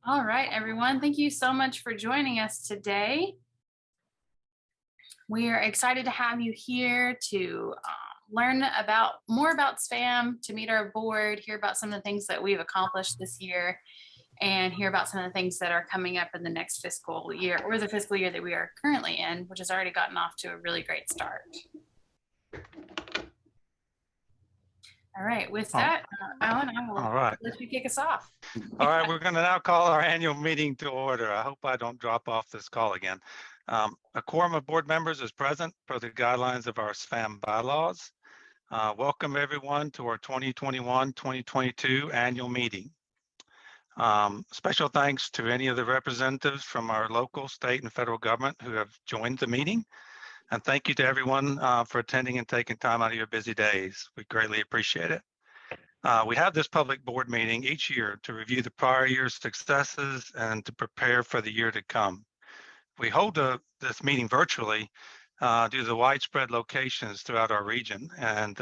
All right, everyone. Thank you so much for joining us today. We are excited to have you here to learn more about SVAM, to meet our board, hear about some of the things that we've accomplished this year, and hear about some of the things that are coming up in the next fiscal year, or the fiscal year that we are currently in, which has already gotten off to a really great start. All right, with that, Alan, I will let you kick us off. All right, we're going to now call our annual meeting to order. I hope I don't drop off this call again. A quorum of board members is present per the guidelines of our SVAM bylaws. Welcome everyone to our 2021-2022 annual meeting. Special thanks to any of the representatives from our local, state, and federal government who have joined the meeting. And thank you to everyone for attending and taking time out of your busy days. We greatly appreciate it. We have this public board meeting each year to review the prior year's successes and to prepare for the year to come. We hold this meeting virtually due to the widespread locations throughout our region, and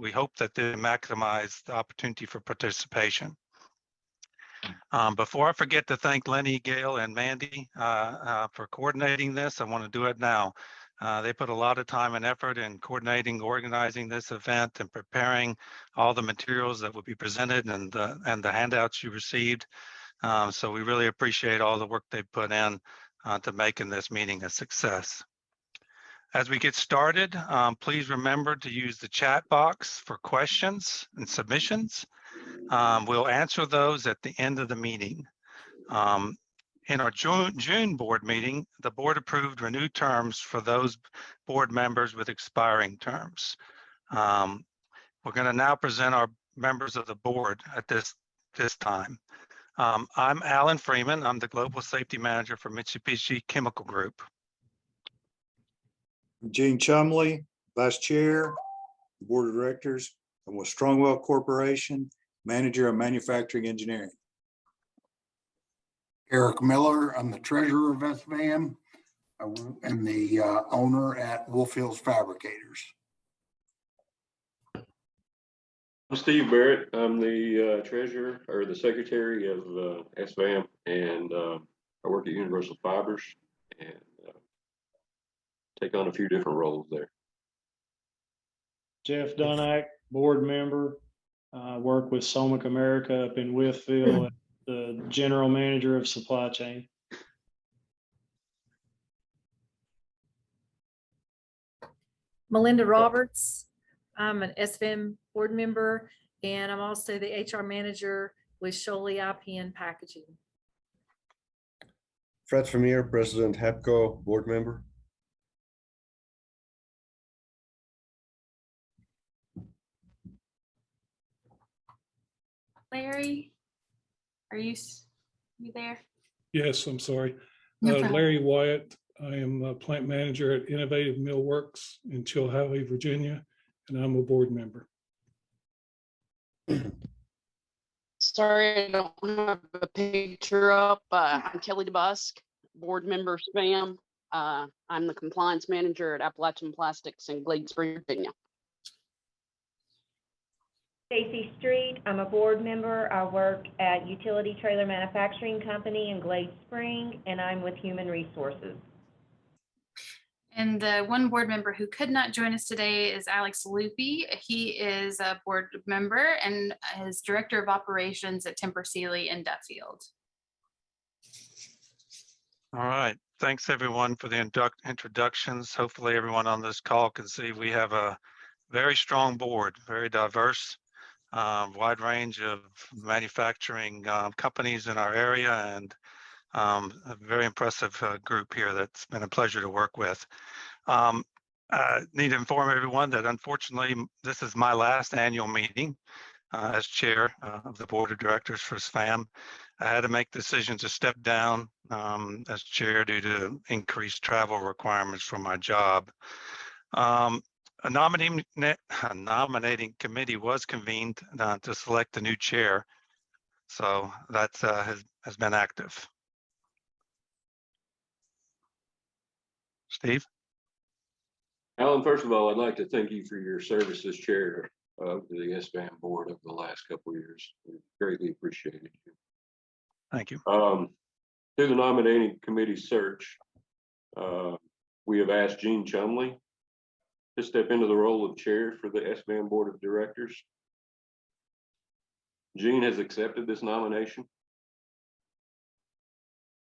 we hope that they maximize the opportunity for participation. Before I forget to thank Lenny, Gail, and Mandy for coordinating this, I want to do it now. They put a lot of time and effort in coordinating, organizing this event, and preparing all the materials that will be presented and the handouts you received. So we really appreciate all the work they put in to making this meeting a success. As we get started, please remember to use the chat box for questions and submissions. We'll answer those at the end of the meeting. In our June board meeting, the board approved renewed terms for those board members with expiring terms. We're going to now present our members of the board at this time. I'm Alan Freeman. I'm the Global Safety Manager for Mitsubishi Chemical Group. Gene Chumley, Vice Chair, Board of Directors, and with Strongwell Corporation, Manager of Manufacturing Engineering. Eric Miller, I'm the treasurer of SVAM and the owner at Wolf Hills Fabricators. I'm Steve Barrett. I'm the treasurer or the secretary of SVAM, and I work at Universal Fibers and take on a few different roles there. Jeff Dunack, board member, work with Somic America up in Withville. The general manager of supply chain. Melinda Roberts. I'm an SVAM board member, and I'm also the HR manager with Sholey IPN Packaging. Fred Vermeer, President HEPCO, board member. Larry, are you there? Yes, I'm sorry. Larry Wyatt. I am a plant manager at Innovative Millworks in Chilhowie, Virginia, and I'm a board member. Sorry, I don't have a picture up. I'm Kelly DeBusk, board member SVAM. I'm the compliance manager at Appalachian Plastics in Glade Spring, Virginia. Stacy Street, I'm a board member. I work at Utility Trailer Manufacturing Company in Glade Spring, and I'm with Human Resources. And the one board member who could not join us today is Alex Loopy. He is a board member and is Director of Operations at Temper Sealy in Duffield. All right. Thanks, everyone, for the introductions. Hopefully, everyone on this call can see we have a very strong board, very diverse. Wide range of manufacturing companies in our area, and a very impressive group here that's been a pleasure to work with. I need to inform everyone that unfortunately this is my last annual meeting as chair of the board of directors for SVAM. I had to make the decision to step down as chair due to increased travel requirements for my job. A nominating committee was convened to select a new chair, so that has been active. Steve? Alan, first of all, I'd like to thank you for your service as chair of the SVAM board over the last couple of years. We greatly appreciated you. Thank you. Through the nominating committee search, we have asked Gene Chumley to step into the role of chair for the SVAM Board of Directors. Gene has accepted this nomination.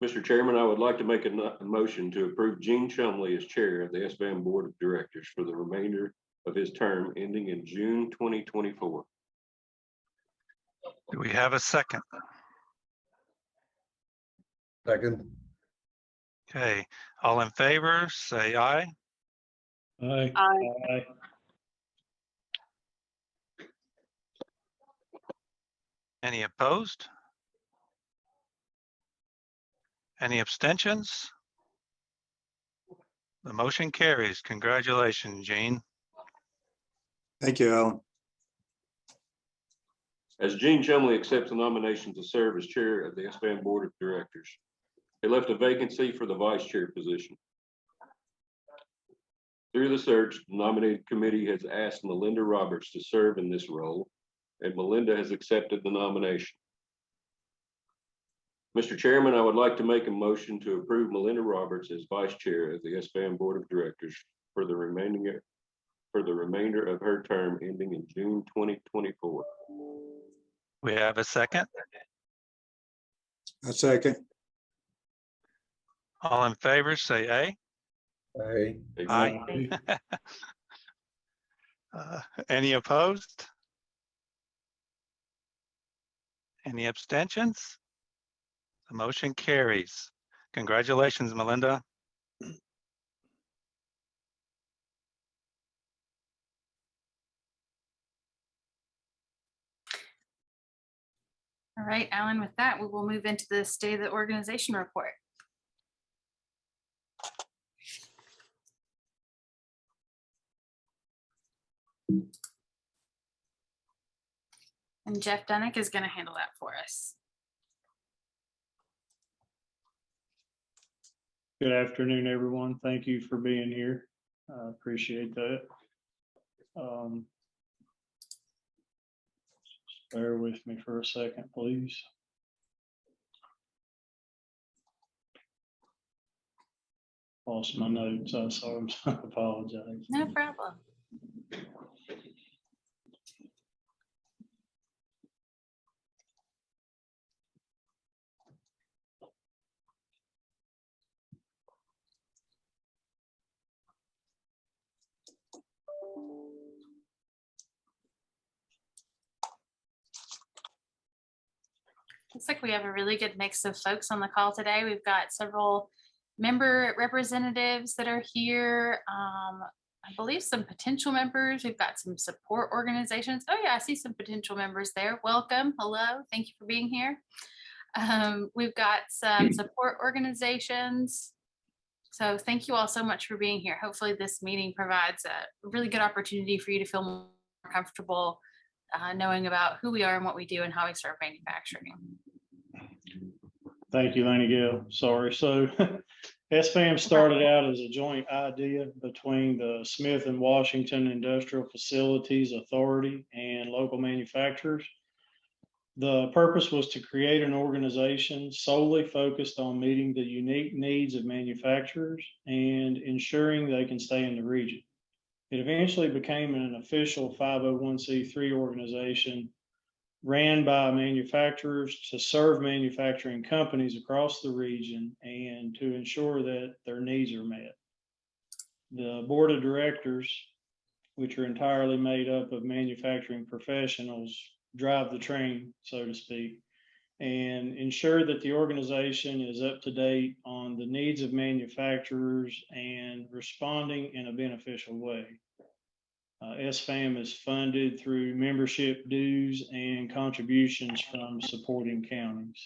Mr. Chairman, I would like to make a motion to approve Gene Chumley as chair of the SVAM Board of Directors for the remainder of his term ending in June 2024. Do we have a second? Second. Okay, all in favor, say aye. Aye. Aye. Any opposed? Any abstentions? The motion carries. Congratulations, Gene. Thank you, Alan. As Gene Chumley accepts the nomination to serve as chair of the SVAM Board of Directors, it left a vacancy for the vice chair position. Through the search, the nominated committee has asked Melinda Roberts to serve in this role, and Melinda has accepted the nomination. Mr. Chairman, I would like to make a motion to approve Melinda Roberts as vice chair of the SVAM Board of Directors for the remainder of her term ending in June 2024. We have a second. A second. All in favor, say aye. Aye. Aye. Any opposed? Any abstentions? The motion carries. Congratulations, Melinda. All right, Alan, with that, we will move into the state of the organization report. And Jeff Dunnick is going to handle that for us. Good afternoon, everyone. Thank you for being here. I appreciate that. Bear with me for a second, please. Lost my notes. I apologize. No problem. Looks like we have a really good mix of folks on the call today. We've got several member representatives that are here. I believe some potential members. We've got some support organizations. Oh yeah, I see some potential members there. Welcome. Hello. Thank you for being here. We've got some support organizations. So thank you all so much for being here. Hopefully this meeting provides a really good opportunity for you to feel more comfortable knowing about who we are and what we do and how we serve manufacturing. Thank you, Laney Gill. Sorry. So SVAM started out as a joint idea between the Smith and Washington Industrial Facilities Authority and local manufacturers. The purpose was to create an organization solely focused on meeting the unique needs of manufacturers and ensuring they can stay in the region. It eventually became an official 501c3 organization ran by manufacturers to serve manufacturing companies across the region and to ensure that their needs are met. The board of directors, which are entirely made up of manufacturing professionals, drive the train, so to speak, and ensure that the organization is up to date on the needs of manufacturers and responding in a beneficial way. SVAM is funded through membership dues and contributions from supporting counties.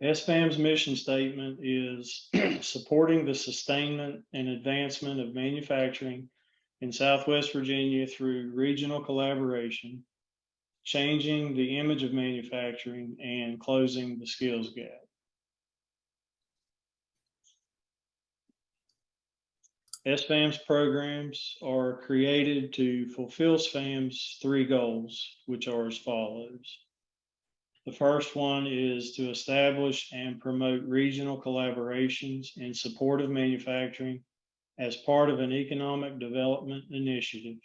SVAM's mission statement is supporting the sustainment and advancement of manufacturing in Southwest Virginia through regional collaboration, changing the image of manufacturing, and closing the skills gap. SVAM's programs are created to fulfill SVAM's 3 goals, which are as follows. The first one is to establish and promote regional collaborations in support of manufacturing as part of an economic development initiative.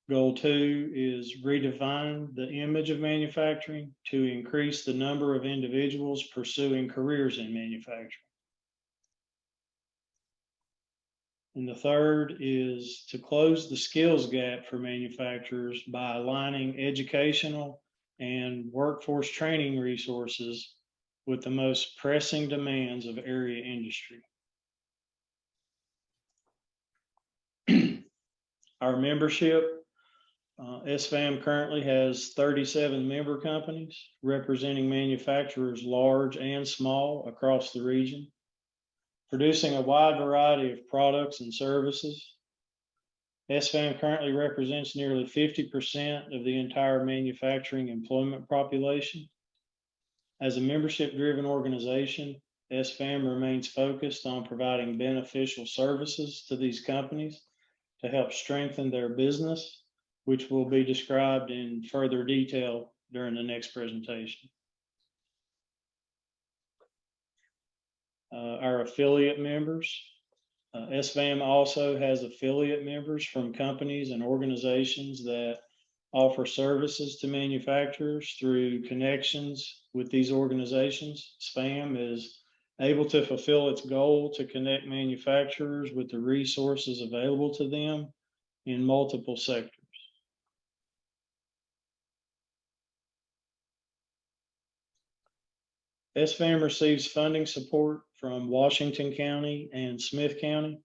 Goal 2 is redefine the image of manufacturing to increase the number of individuals pursuing careers in manufacturing. And the third is to close the skills gap for manufacturers by aligning educational and workforce training resources with the most pressing demands of area industry. Our membership, SVAM currently has 37 member companies representing manufacturers large and small across the region, producing a wide variety of products and services. SVAM currently represents nearly 50% of the entire manufacturing employment population. As a membership-driven organization, SVAM remains focused on providing beneficial services to these companies to help strengthen their business, which will be described in further detail during the next presentation. Our affiliate members. SVAM also has affiliate members from companies and organizations that offer services to manufacturers through connections with these organizations. SVAM is able to fulfill its goal to connect manufacturers with the resources available to them in multiple sectors. SVAM receives funding support from Washington County and Smith County.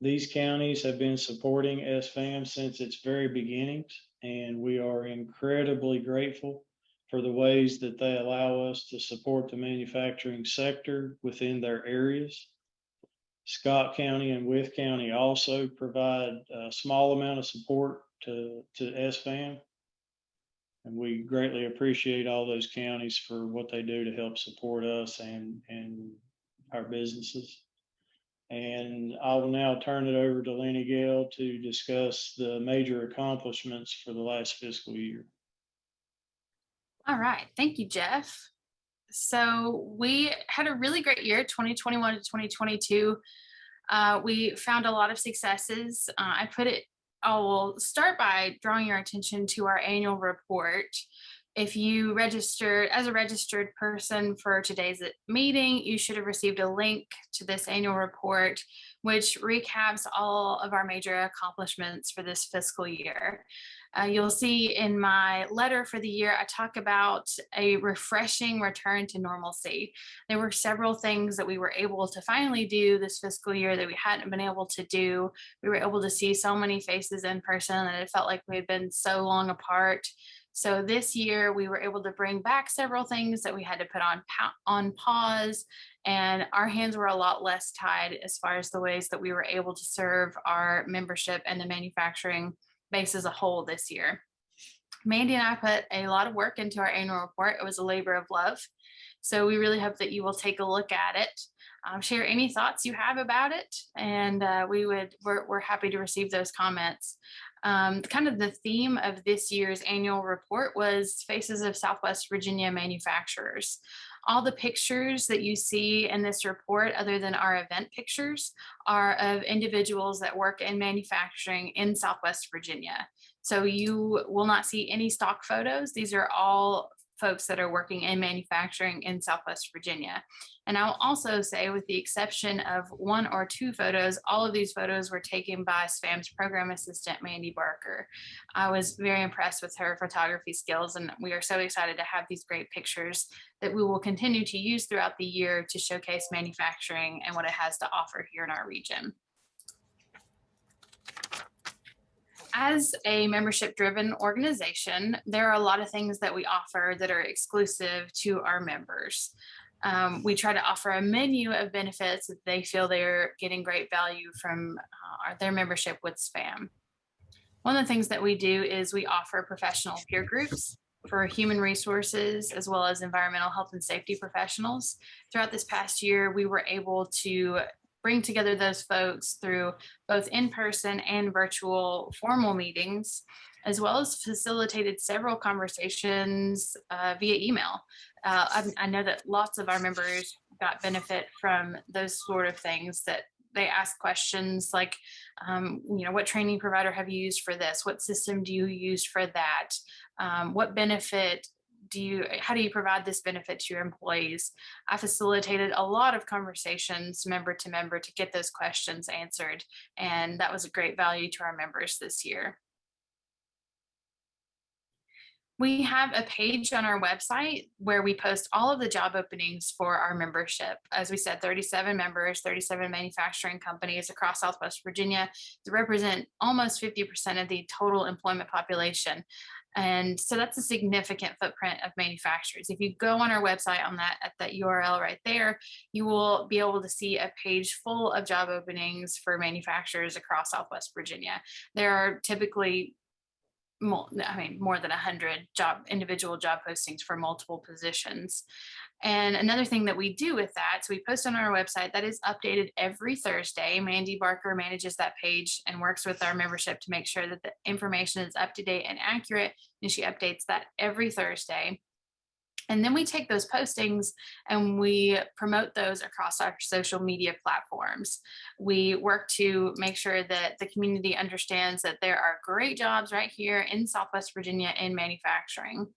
These counties have been supporting SVAM since its very beginnings, and we are incredibly grateful for the ways that they allow us to support the manufacturing sector within their areas. Scott County and Wythe County also provide a small amount of support to SVAM. And we greatly appreciate all those counties for what they do to help support us and our businesses. And I will now turn it over to Lenny Gale to discuss the major accomplishments for the last fiscal year. All right, thank you, Jeff. So we had a really great year, 2021 to 2022. We found a lot of successes. I will start by drawing your attention to our annual report. If you registered as a registered person for today's meeting, you should have received a link to this annual report, which recaps all of our major accomplishments for this fiscal year. You'll see in my letter for the year, I talk about a refreshing return to normalcy. There were several things that we were able to finally do this fiscal year that we hadn't been able to do. We were able to see so many faces in person that it felt like we had been so long apart. So this year we were able to bring back several things that we had to put on pause, and our hands were a lot less tied as far as the ways that we were able to serve our membership and the manufacturing base as a whole this year. Mandy and I put a lot of work into our annual report. It was a labor of love. So we really hope that you will take a look at it, share any thoughts you have about it, and we're happy to receive those comments. Kind of the theme of this year's annual report was Faces of Southwest Virginia Manufacturers. All the pictures that you see in this report, other than our event pictures, are of individuals that work in manufacturing in Southwest Virginia. So you will not see any stock photos. These are all folks that are working in manufacturing in Southwest Virginia. And I'll also say, with the exception of 1 or 2 photos, all of these photos were taken by SVAM's program assistant, Mandy Barker. I was very impressed with her photography skills, and we are so excited to have these great pictures that we will continue to use throughout the year to showcase manufacturing and what it has to offer here in our region. As a membership-driven organization, there are a lot of things that we offer that are exclusive to our members. We try to offer a menu of benefits that they feel they're getting great value from their membership with SVAM. One of the things that we do is we offer professional peer groups. for human resources, as well as environmental health and safety professionals. Throughout this past year, we were able to bring together those folks through both in-person and virtual formal meetings, as well as facilitated several conversations via email. I know that lots of our members got benefit from those sort of things, that they ask questions like, what training provider have you used for this? What system do you use for that? What benefit how do you provide this benefit to your employees? I facilitated a lot of conversations member to member to get those questions answered. And that was a great value to our members this year. We have a page on our website where we post all of the job openings for our membership. As we said, 37 members, 37 manufacturing companies across Southwest Virginia that represent almost 50% of the total employment population. And so that's a significant footprint of manufacturers. If you go on our website at that URL right there, you will be able to see a page full of job openings for manufacturers across Southwest Virginia. There are typically more than 100 individual job postings for multiple positions. And another thing that we do with that, so we post on our website that is updated every Thursday. Mandy Barker manages that page and works with our membership to make sure that the information is up to date and accurate. And she updates that every Thursday. And then we take those postings and we promote those across our social media platforms. We work to make sure that the community understands that there are great jobs right here in Southwest Virginia in manufacturing.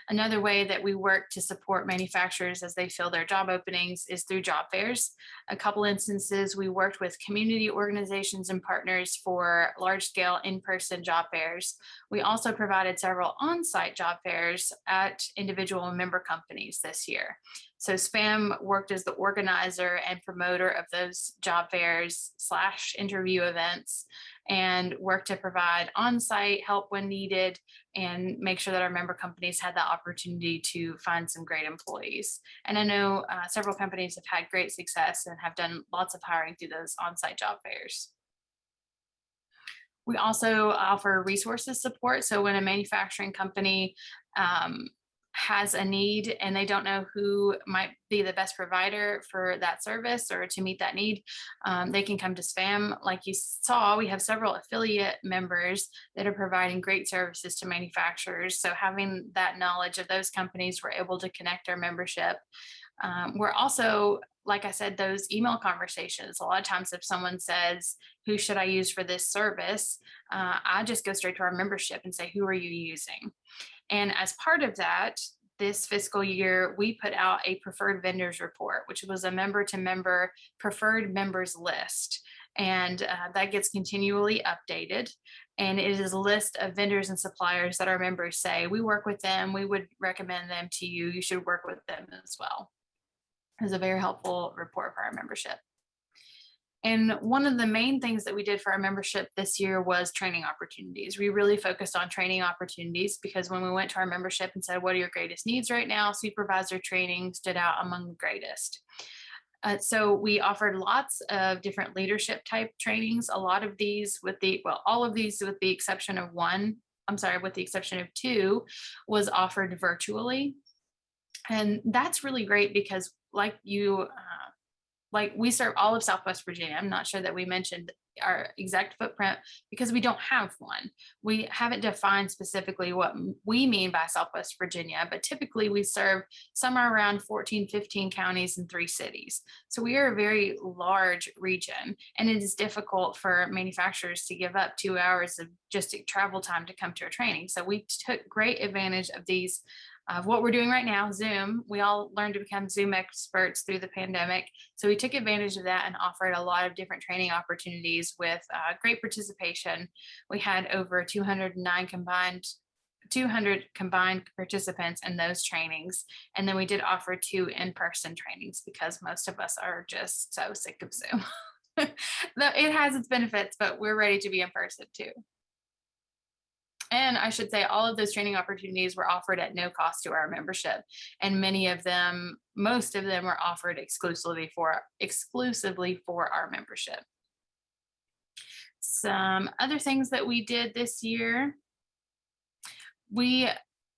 Another way that we work to support manufacturers as they fill their job openings is through job fairs. A couple instances, we worked with community organizations and partners for large-scale in-person job fairs. We also provided several on-site job fairs at individual member companies this year. So SVAM worked as the organizer and promoter of those job fairs / interview events, and worked to provide on-site help when needed and make sure that our member companies had the opportunity to find some great employees. And I know several companies have had great success and have done lots of hiring through those on-site job fairs. We also offer resources support. So when a manufacturing company has a need and they don't know who might be the best provider for that service or to meet that need, they can come to SVAM. Like you saw, we have several affiliate members that are providing great services to manufacturers. So having that knowledge of those companies, we're able to connect our membership. We're also, like I said, those email conversations. A lot of times if someone says, who should I use for this service? I just go straight to our membership and say, who are you using? And as part of that, this fiscal year, we put out a preferred vendors report, which was a member-to-member preferred members list. And that gets continually updated. And it is a list of vendors and suppliers that our members say, we work with them, we would recommend them to you, you should work with them as well. It was a very helpful report for our membership. And one of the main things that we did for our membership this year was training opportunities. We really focused on training opportunities because when we went to our membership and said, what are your greatest needs right now? Supervisor training stood out among the greatest. So we offered lots of different leadership type trainings. A lot of these all of these with the exception of with the exception of 2 was offered virtually. And that's really great because we serve all of Southwest Virginia. I'm not sure that we mentioned our exact footprint because we don't have one. We haven't defined specifically what we mean by Southwest Virginia, but typically we serve somewhere around 14, 15 counties and 3 cities. So we are a very large region, and it is difficult for manufacturers to give up 2 hours of just travel time to come to a training. So we took great advantage of these of what we're doing right now, Zoom. We all learned to become Zoom experts through the pandemic. So we took advantage of that and offered a lot of different training opportunities with great participation. We had over 200 combined participants in those trainings. And then we did offer 2 in-person trainings because most of us are just so sick of Zoom. It has its benefits, but we're ready to be in person too. And I should say all of those training opportunities were offered at no cost to our membership. And most of them were offered exclusively for our membership. Some other things that we did this year,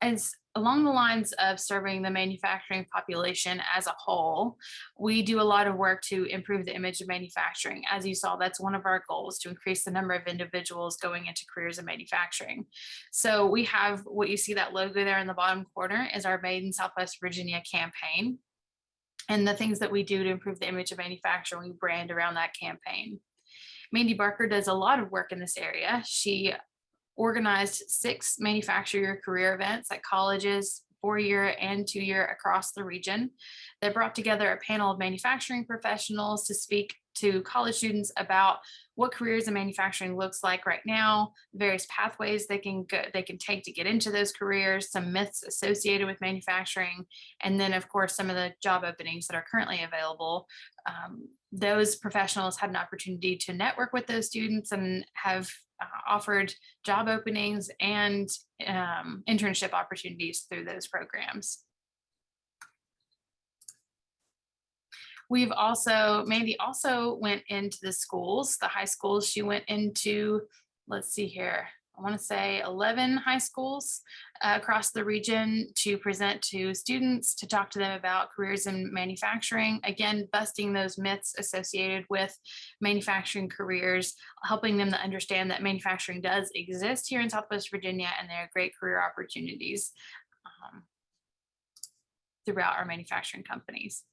as along the lines of serving the manufacturing population as a whole, we do a lot of work to improve the image of manufacturing. As you saw, that's one of our goals, to increase the number of individuals going into careers in manufacturing. So we have what you see, that logo there in the bottom corner is our Made in Southwest Virginia campaign. And the things that we do to improve the image of manufacturing, we brand around that campaign. Mandy Barker does a lot of work in this area. She organized 6 manufacturer career events at colleges, 4-year and 2-year across the region, that brought together a panel of manufacturing professionals to speak to college students about what careers in manufacturing looks like right now, various pathways they can take to get into those careers, some myths associated with manufacturing, and then of course some of the job openings that are currently available. Those professionals had an opportunity to network with those students and have offered job openings and internship opportunities through those programs. Mandy also went into the schools, the high schools. She went into, let's see here, I want to say 11 high schools across the region to present to students, to talk to them about careers in manufacturing, again, busting those myths associated with manufacturing careers, helping them to understand that manufacturing does exist here in Southwest Virginia, and there are great career opportunities throughout our manufacturing companies.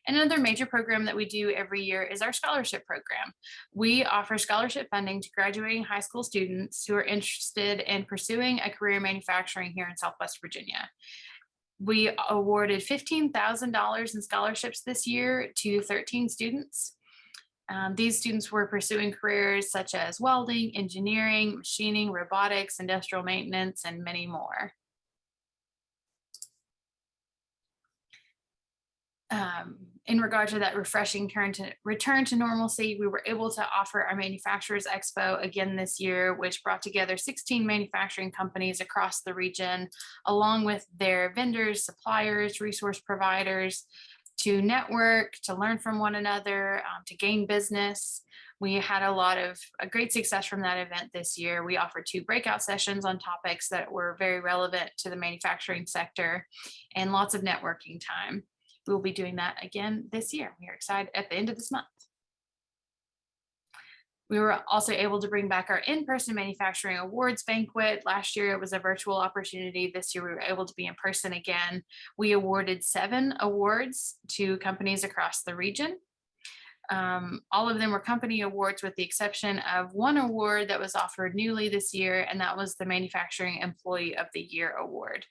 Another major program that we do every year is our scholarship program. We offer scholarship funding to graduating high school students who are interested in pursuing a career in manufacturing here in Southwest Virginia. We awarded $15,000 in scholarships this year to 13 students. These students were pursuing careers such as welding, engineering, machining, robotics, industrial maintenance, and many more. In regard to that refreshing return to normalcy, we were able to offer our Manufacturers Expo again this year, which brought together 16 manufacturing companies across the region, along with their vendors, suppliers, resource providers, to network, to learn from one another, to gain business. We had a great success from that event this year. We offered 2 breakout sessions on topics that were very relevant to the manufacturing sector, and lots of networking time. We will be doing that again this year. We are excited at the end of this month. We were also able to bring back our in-person manufacturing awards banquet. Last year, it was a virtual opportunity. This year, we were able to be in person again. We awarded 7 awards to companies across the region. All of them were company awards, with the exception of 1 award that was offered newly this year, and that was the Manufacturing Employee of the Year award.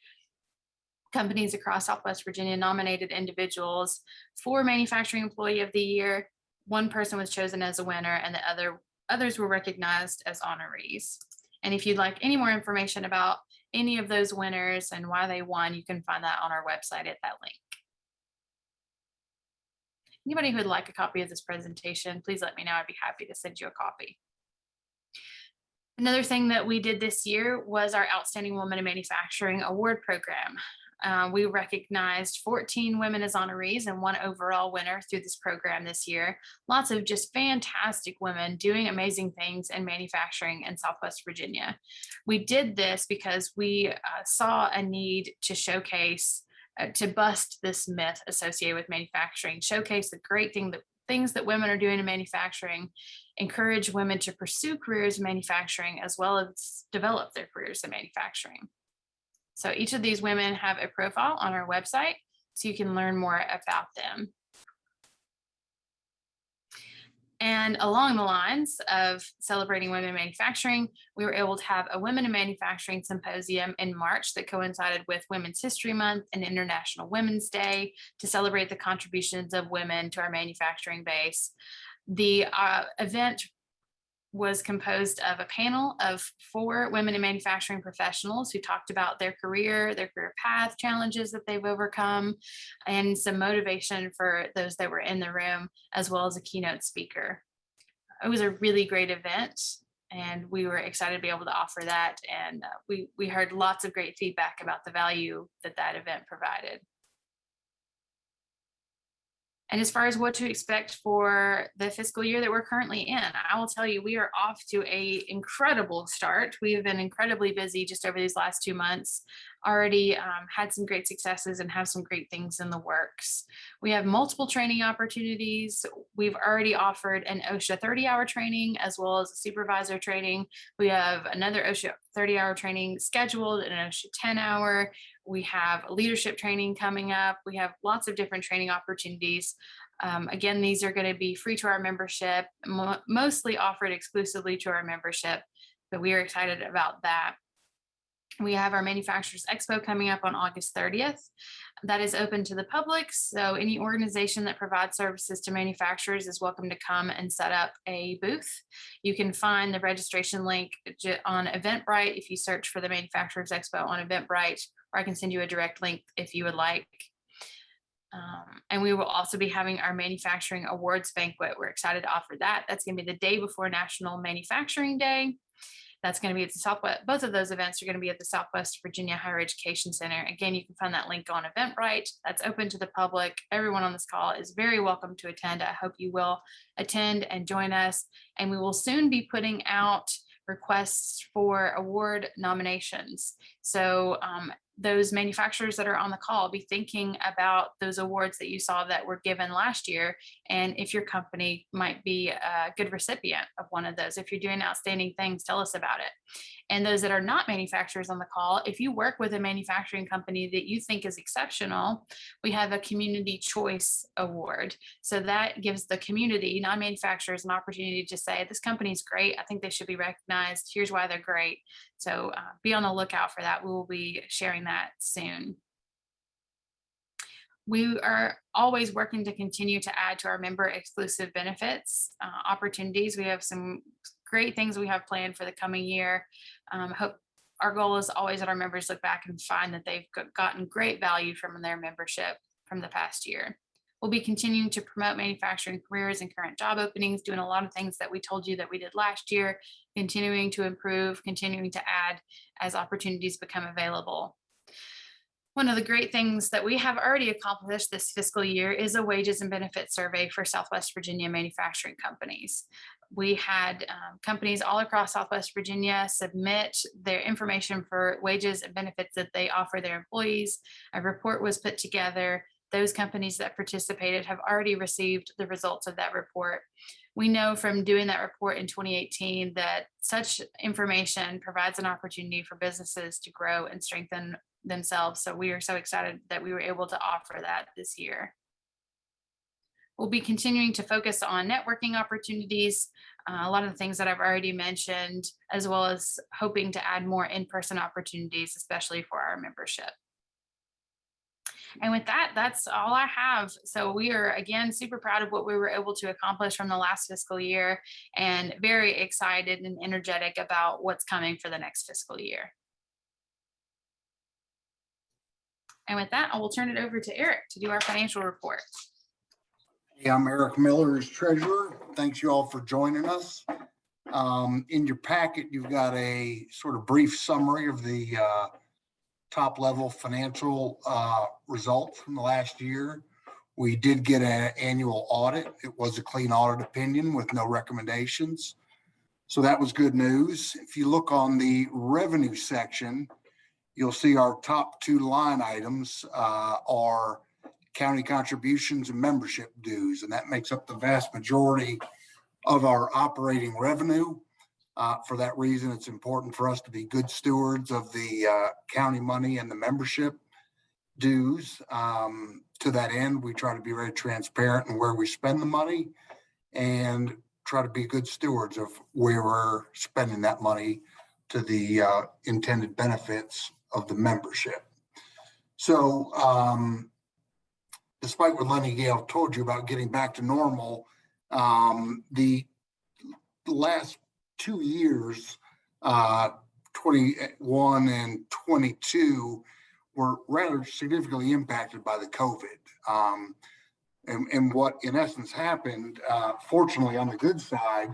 Companies across Southwest Virginia nominated individuals for Manufacturing Employee of the Year. 1 person was chosen as a winner, and the others were recognized as honorees. And if you'd like any more information about any of those winners and why they won, you can find that on our website at that link. Anybody who would like a copy of this presentation, please let me know. I'd be happy to send you a copy. Another thing that we did this year was our Outstanding Woman in Manufacturing Award program. We recognized 14 women as honorees and 1 overall winner through this program this year. Lots of just fantastic women doing amazing things in manufacturing in Southwest Virginia. We did this because we saw a need to showcase, to bust this myth associated with manufacturing, showcase the great things that women are doing in manufacturing, encourage women to pursue careers in manufacturing, as well as develop their careers in manufacturing. So each of these women have a profile on our website, so you can learn more about them. And along the lines of celebrating women in manufacturing, we were able to have a Women in Manufacturing Symposium in March that coincided with Women's History Month and International Women's Day to celebrate the contributions of women to our manufacturing base. The event was composed of a panel of 4 women in manufacturing professionals who talked about their career path, challenges that they've overcome, and some motivation for those that were in the room, as well as a keynote speaker. It was a really great event, and we were excited to be able to offer that. And we heard lots of great feedback about the value that event provided. And as far as what to expect for the fiscal year that we're currently in, I will tell you, we are off to an incredible start. We have been incredibly busy just over these last 2 months, already had some great successes and have some great things in the works. We have multiple training opportunities. We've already offered an OSHA 30-hour training as well as a supervisor training. We have another OSHA 30-hour training scheduled and an OSHA 10-hour. We have leadership training coming up. We have lots of different training opportunities. Again, these are going to be free to our membership, mostly offered exclusively to our membership, but we are excited about that. We have our Manufacturers Expo coming up on August 30th. That is open to the public, so any organization that provides services to manufacturers is welcome to come and set up a booth. You can find the registration link on Eventbrite if you search for the Manufacturers Expo on Eventbrite, or I can send you a direct link if you would like. And we will also be having our manufacturing awards banquet. We're excited to offer that. That's going to be the day before National Manufacturing Day. That's going to be at the Southwest. Both of those events are going to be at the Southwest Virginia Higher Education Center. Again, you can find that link on Eventbrite. That's open to the public. Everyone on this call is very welcome to attend. I hope you will attend and join us. And we will soon be putting out requests for award nominations. So those manufacturers that are on the call, be thinking about those awards that you saw that were given last year, and if your company might be a good recipient of one of those. If you're doing outstanding things, tell us about it. And those that are not manufacturers on the call, if you work with a manufacturing company that you think is exceptional, we have a Community Choice Award. So that gives the community, non-manufacturers, an opportunity to say, this company is great. I think they should be recognized. Here's why they're great. So be on the lookout for that. We will be sharing that soon. We are always working to continue to add to our member exclusive benefits opportunities. We have some great things we have planned for the coming year. Hope our goal is always that our members look back and find that they've gotten great value from their membership from the past year. We'll be continuing to promote manufacturing careers and current job openings, doing a lot of things that we told you that we did last year, continuing to improve, continuing to add as opportunities become available. One of the great things that we have already accomplished this fiscal year is a wages and benefits survey for Southwest Virginia manufacturing companies. We had companies all across Southwest Virginia submit their information for wages and benefits that they offer their employees. A report was put together. Those companies that participated have already received the results of that report. We know from doing that report in 2018 that such information provides an opportunity for businesses to grow and strengthen themselves. So we are so excited that we were able to offer that this year. We'll be continuing to focus on networking opportunities, a lot of the things that I've already mentioned, as well as hoping to add more in-person opportunities, especially for our membership. And with that, that's all I have. So we are, again, super proud of what we were able to accomplish from the last fiscal year and very excited and energetic about what's coming for the next fiscal year. And with that, I will turn it over to Eric to do our financial report. Hey, I'm Eric Miller as treasurer. Thanks you all for joining us. In your packet, you've got a sort of brief summary of the top level financial results from the last year. We did get an annual audit. It was a clean audit opinion with no recommendations. So that was good news. If you look on the revenue section, you'll see our top two line items are county contributions and membership dues, and that makes up the vast majority of our operating revenue. For that reason, it's important for us to be good stewards of the county money and the membership dues. To that end, we try to be very transparent in where we spend the money and try to be good stewards of where we're spending that money to the intended benefits of the membership. So despite what Lenny Gale told you about getting back to normal, the last 2 years, 21 and 22, were rather significantly impacted by the COVID. And what in essence happened, fortunately on the good side,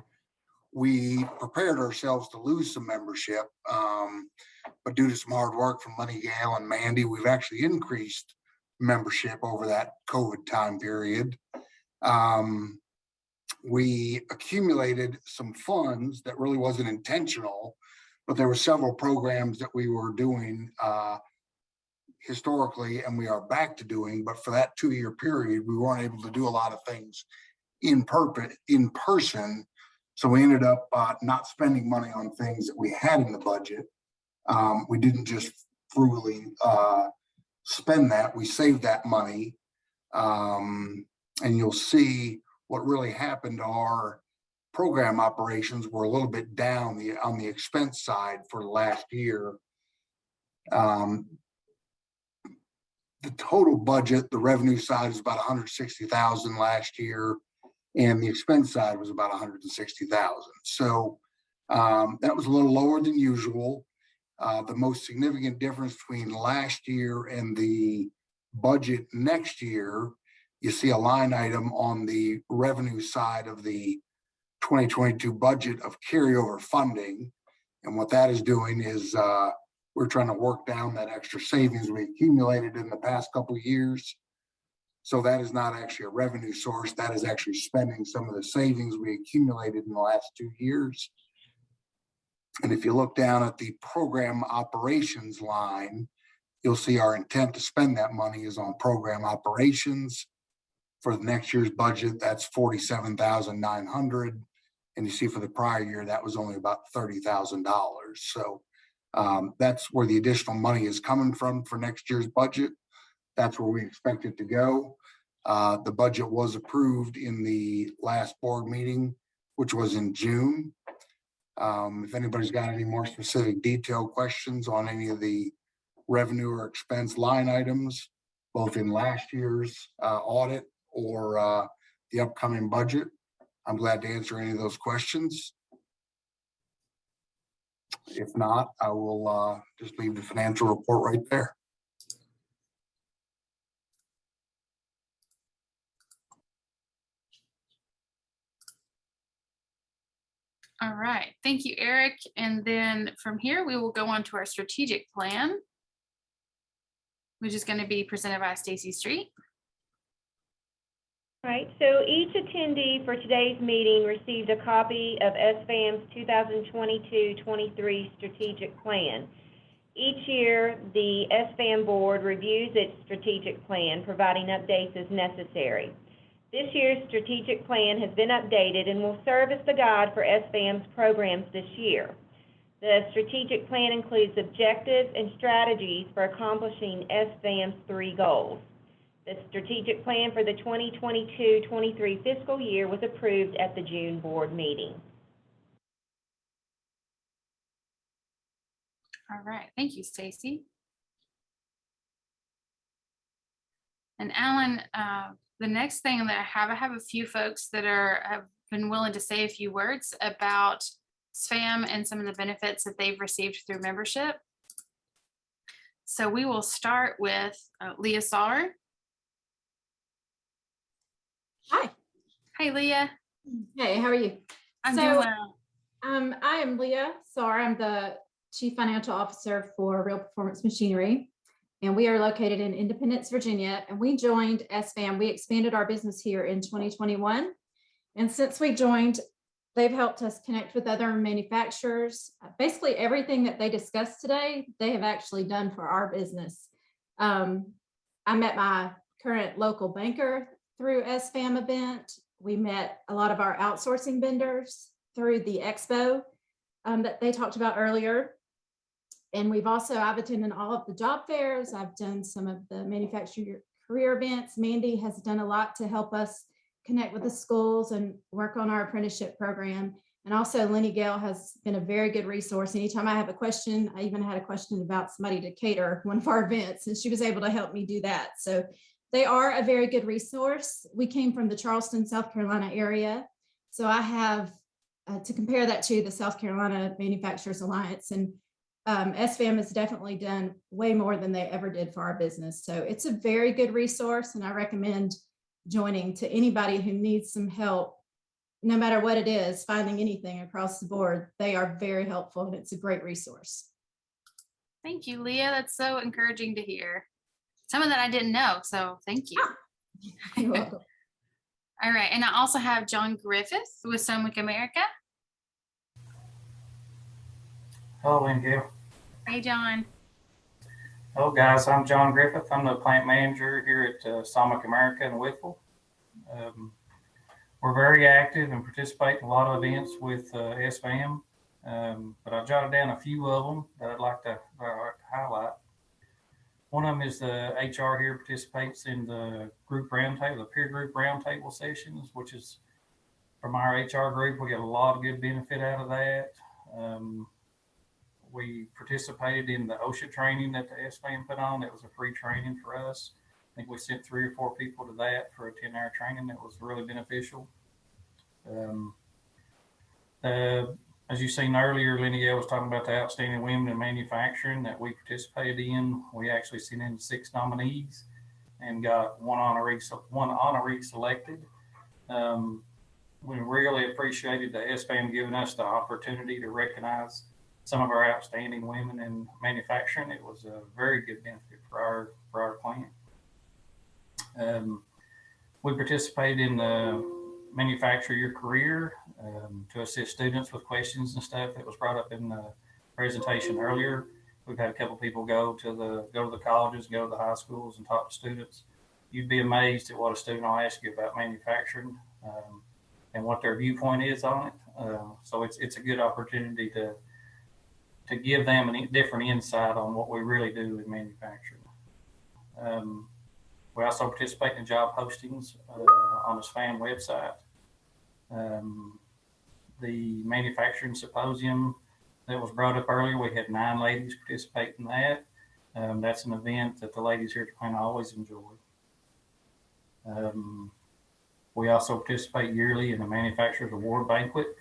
we prepared ourselves to lose some membership, but due to some hard work from Lenny Gale and Mandy, we've actually increased membership over that COVID time period. We accumulated some funds that really wasn't intentional, but there were several programs that we were doing historically, and we are back to doing, but for that 2-year period, we weren't able to do a lot of things in person. So we ended up not spending money on things that we had in the budget. We didn't just frugally spend that, we saved that money. And you'll see what really happened. Our program operations were a little bit down on the expense side for last year. The total budget, the revenue side is about 160,000 last year, and the expense side was about 160,000. So that was a little lower than usual. The most significant difference between last year and the budget next year, you see a line item on the revenue side of the 2022 budget of carryover funding. And what that is doing is we're trying to work down that extra savings we accumulated in the past couple of years. So that is not actually a revenue source. That is actually spending some of the savings we accumulated in the last 2 years. And if you look down at the program operations line, you'll see our intent to spend that money is on program operations. For the next year's budget, that's $47,900. And you see for the prior year, that was only about $30,000. So that's where the additional money is coming from for next year's budget. That's where we expect it to go. The budget was approved in the last board meeting, which was in June. If anybody's got any more specific detailed questions on any of the revenue or expense line items, both in last year's audit or the upcoming budget, I'm glad to answer any of those questions. If not, I will just leave the financial report right there. All right, thank you, Eric. And then from here, we will go on to our strategic plan, which is going to be presented by Stacy Street. All right, so each attendee for today's meeting received a copy of SVAM's 2022-23 strategic plan. Each year, the SVAM Board reviews its strategic plan, providing updates as necessary. This year's strategic plan has been updated and will serve as the guide for SVAM's programs this year. The strategic plan includes objectives and strategies for accomplishing SVAM's 3 goals. The strategic plan for the 2022-23 fiscal year was approved at the June board meeting. All right, thank you, Stacy. And Alan, the next thing that I have a few folks that have been willing to say a few words about SVAM and some of the benefits that they've received through membership. So we will start with Leah Saar. Hi. Hi, Leah. Hey, how are you? I'm doing well. I am Leah Saar. I'm the Chief Financial Officer for Real Performance Machinery, and we are located in Independence, Virginia. And we joined SVAM. We expanded our business here in 2021. And since we joined, they've helped us connect with other manufacturers. Basically, everything that they discussed today, they have actually done for our business. I met my current local banker through SVAM event. We met a lot of our outsourcing vendors through the expo that they talked about earlier. And I've attended all of the job fairs. I've done some of the manufacturer career events. Mandy has done a lot to help us connect with the schools and work on our apprenticeship program. And also Lenny Gale has been a very good resource. Anytime I have a question, I even had a question about somebody to cater one of our events, and she was able to help me do that. So they are a very good resource. We came from the Charleston, South Carolina area. So I have to compare that to the South Carolina Manufacturers Alliance, and SVAM has definitely done way more than they ever did for our business. So it's a very good resource, and I recommend joining to anybody who needs some help, no matter what it is, finding anything across the board. They are very helpful, and it's a great resource. Thank you, Leah. That's so encouraging to hear. Some of that I didn't know, so thank you. You're welcome. All right, and I also have John Griffith with SOMIC America. Hello, Gail. Hey, John. Hello, guys. I'm John Griffith. I'm the plant manager here at SVAM America in Whitfield. We're very active and participate in a lot of events with SVAM, but I jotted down a few of them that I'd like to highlight. One of them is the HR here participates in the group roundtable, the peer group roundtable sessions, which is from our HR group. We get a lot of good benefit out of that. We participated in the OSHA training that the SVAM put on. It was a free training for us. I think we sent 3 or 4 people to that for a 10-hour training. That was really beneficial. As you seen earlier, Linnea was talking about the outstanding women in manufacturing that we participated in. We actually sent in 6 nominees and got one honoree selected. We really appreciated the SVAM giving us the opportunity to recognize some of our outstanding women in manufacturing. It was a very good benefit for our plant. We participated in the Manufacture Your Career to assist students with questions and stuff that was brought up in the presentation earlier. We've had a couple people go to the colleges, go to the high schools and talk to students. You'd be amazed at what a student will ask you about manufacturing and what their viewpoint is on it. So it's a good opportunity to give them a different insight on what we really do in manufacturing. We also participate in job postings on the SVAM website. The manufacturing symposium that was brought up earlier, we had 9 ladies participate in that. That's an event that the ladies here at the plant always enjoy. We also participate yearly in the Manufacturers Award Banquet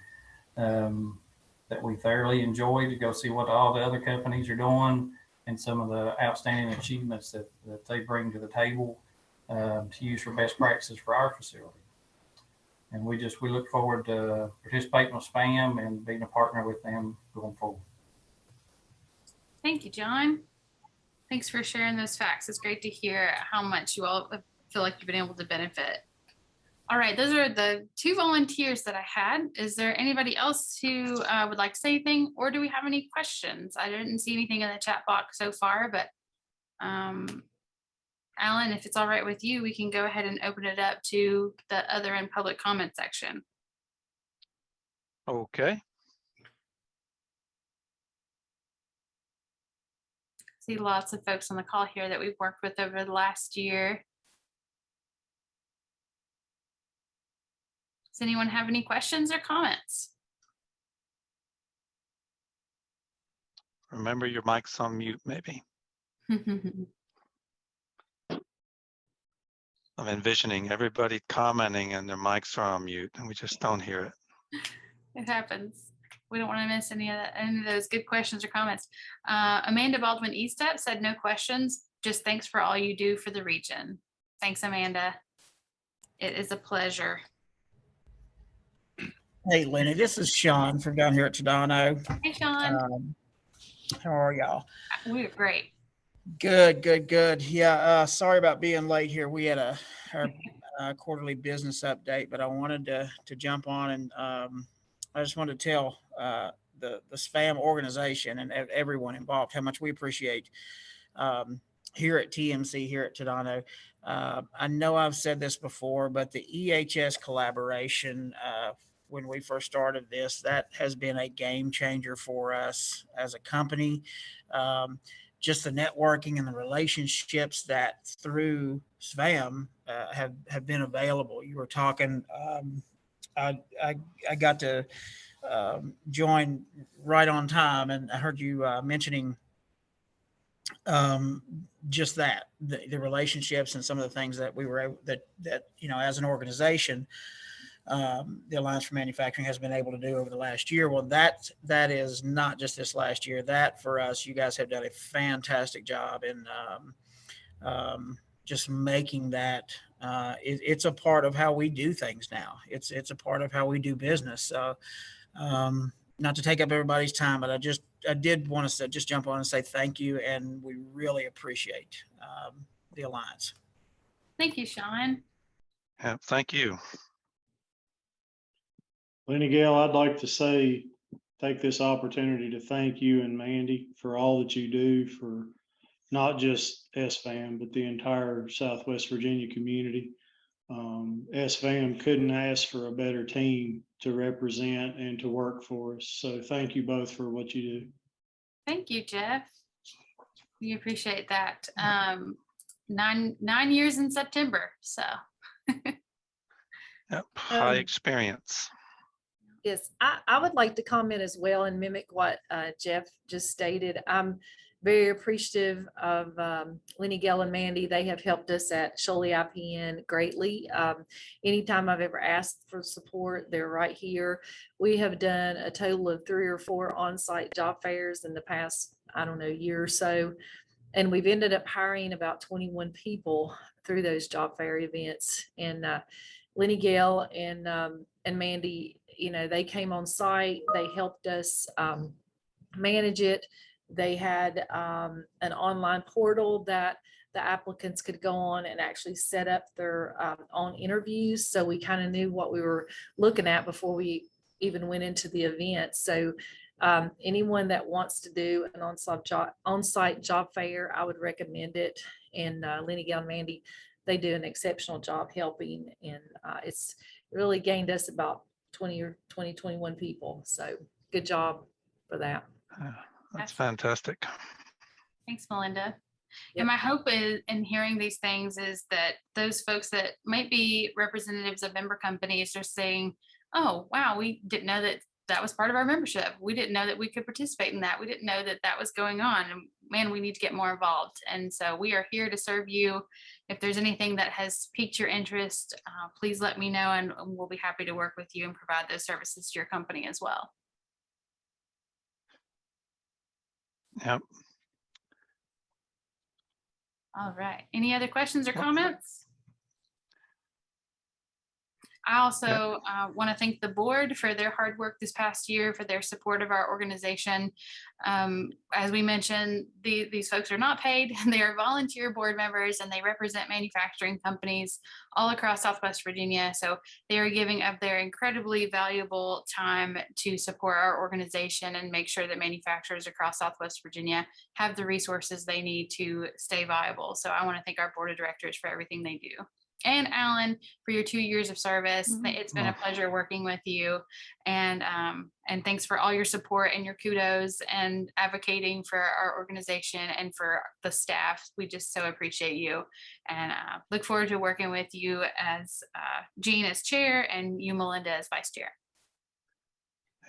that we thoroughly enjoy to go see what all the other companies are doing and some of the outstanding achievements that they bring to the table to use for best practices for our facility. And we look forward to participating with SVAM and being a partner with them going forward. Thank you, John. Thanks for sharing those facts. It's great to hear how much you all feel like you've been able to benefit. All right, those are the 2 volunteers that I had. Is there anybody else who would like to say anything, or do we have any questions? I didn't see anything in the chat box so far, but Alan, if it's all right with you, we can go ahead and open it up to the other and public comment section. Okay. See lots of folks on the call here that we've worked with over the last year. Does anyone have any questions or comments? Remember your mic's on mute, maybe. I'm envisioning everybody commenting and their mics are on mute and we just don't hear it. It happens. We don't want to miss any of those good questions or comments. Amanda Baldwin Estep said no questions, just thanks for all you do for the region. Thanks, Amanda. It is a pleasure. Hey, Lenny, this is Sean from down here at Tadano. Hey, Sean. How are y'all? We're great. Good. Yeah, sorry about being late here. We had our quarterly business update, but I wanted to jump on and I just wanted to tell the SVAM organization and everyone involved how much we appreciate here at TMC, here at Tadano. I know I've said this before, but the EHS collaboration, when we first started this, that has been a game changer for us as a company. Just the networking and the relationships that through SVAM have been available. You were talking, I got to join right on time, and I heard you mentioning just that, the relationships and some of the things that we were able, that you know, as an organization, the Alliance for Manufacturing has been able to do over the last year. Well, that is not just this last year. That for us, you guys have done a fantastic job in just making that. It's a part of how we do things now. It's a part of how we do business. So, not to take up everybody's time, but I did want to just jump on and say thank you, and we really appreciate the Alliance. Thank you, Sean. Yeah, thank you. Lenny Gale, I'd like to take this opportunity to thank you and Mandy for all that you do for not just SVAM, but the entire Southwest Virginia community. SVAM couldn't ask for a better team to represent and to work for us. So thank you both for what you do. Thank you, Jeff. We appreciate that. 9 years in September, so. Yep, high experience. Yes, I would like to comment as well and mimic what Jeff just stated. I'm very appreciative of Lenny Gale and Mandy. They have helped us at Sholey IPN greatly. Anytime I've ever asked for support, they're right here. We have done a total of 3 or 4 on-site job fairs in the past, I don't know, year or so. And we've ended up hiring about 21 people through those job fair events. And Lenny Gale and Mandy, you know, they came on site, they helped us manage it. They had an online portal that the applicants could go on and actually set up their own interviews. So we kind of knew what we were looking at before we even went into the event. So anyone that wants to do an on-site job fair, I would recommend it. And Lenny Gale and Mandy, they do an exceptional job helping, and it's really gained us about 21 people. So good job for that. That's fantastic. Thanks, Melinda. Yep. And my hope is in hearing these things is that those folks that might be representatives of member companies are saying, oh, wow, we didn't know that that was part of our membership. We didn't know that we could participate in that. We didn't know that that was going on. And man, we need to get more involved. And so we are here to serve you. If there's anything that has piqued your interest, please let me know, and we'll be happy to work with you and provide those services to your company as well. Yep. All right. Any other questions or comments? I also want to thank the board for their hard work this past year, for their support of our organization. As we mentioned, these folks are not paid. They are volunteer board members, and they represent manufacturing companies all across Southwest Virginia. So they are giving up their incredibly valuable time to support our organization and make sure that manufacturers across Southwest Virginia have the resources they need to stay viable. So I want to thank our board of directors for everything they do. And Alan, for your 2 years of service. It's been a pleasure working with you, and thanks for all your support and your kudos and advocating for our organization and for the staff. We just so appreciate you, and look forward to working with you as Jean as chair and you, Melinda, as vice chair.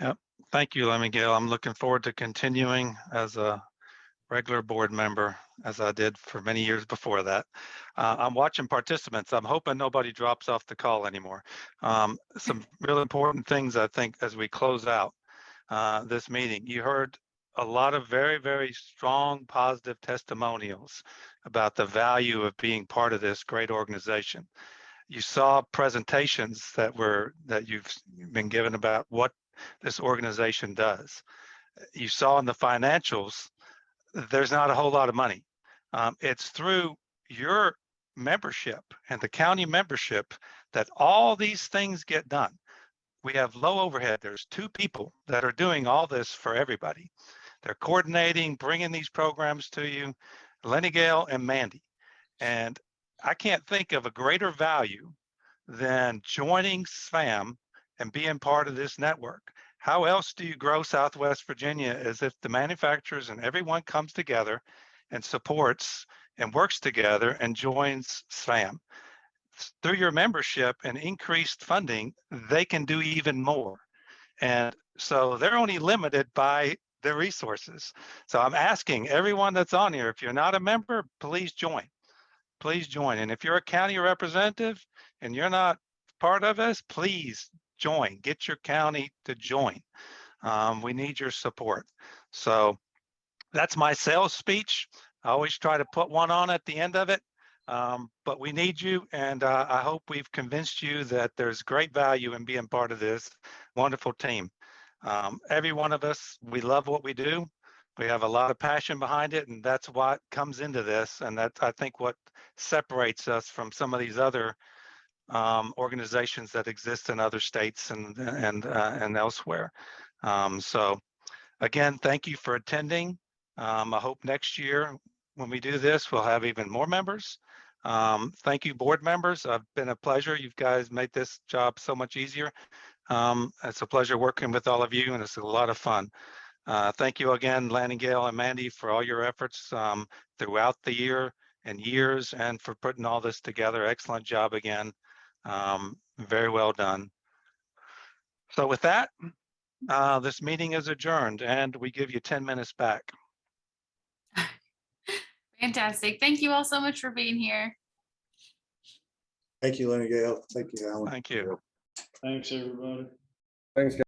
Yep. Thank you, Lenny Gale. I'm looking forward to continuing as a regular board member, as I did for many years before that. I'm watching participants. I'm hoping nobody drops off the call anymore. Some real important things, I think, as we close out this meeting. You heard a lot of very, very strong positive testimonials about the value of being part of this great organization. You saw presentations that you've been given about what this organization does. You saw in the financials, there's not a whole lot of money. It's through your membership and the county membership that all these things get done. We have low overhead. There's 2 people that are doing all this for everybody. They're coordinating, bringing these programs to you, Lenny Gale and Mandy. And I can't think of a greater value than joining SVAM and being part of this network. How else do you grow Southwest Virginia as if the manufacturers and everyone comes together and supports and works together and joins SVAM? Through your membership and increased funding, they can do even more. And so they're only limited by their resources. So I'm asking everyone that's on here, if you're not a member, please join. Please join. And if you're a county representative and you're not part of us, please join. Get your county to join. We need your support. So that's my sales speech. I always try to put one on at the end of it, but we need you, and I hope we've convinced you that there's great value in being part of this wonderful team. Every one of us, we love what we do. We have a lot of passion behind it, and that's what comes into this, and that's, I think, what separates us from some of these other organizations that exist in other states and elsewhere. So again, thank you for attending. I hope next year when we do this, we'll have even more members. Thank you, board members. It's been a pleasure. You guys made this job so much easier. It's a pleasure working with all of you, and it's a lot of fun. Thank you again, Lanny, Gail, and Mandy, for all your efforts throughout the year and years, and for putting all this together. Excellent job again. Very well done. So with that, this meeting is adjourned, and we give you 10 minutes back. Fantastic. Thank you all so much for being here. Thank you, Lenny Gale. Thank you, Alan. Thank you. Thanks, everybody. Thanks, guys.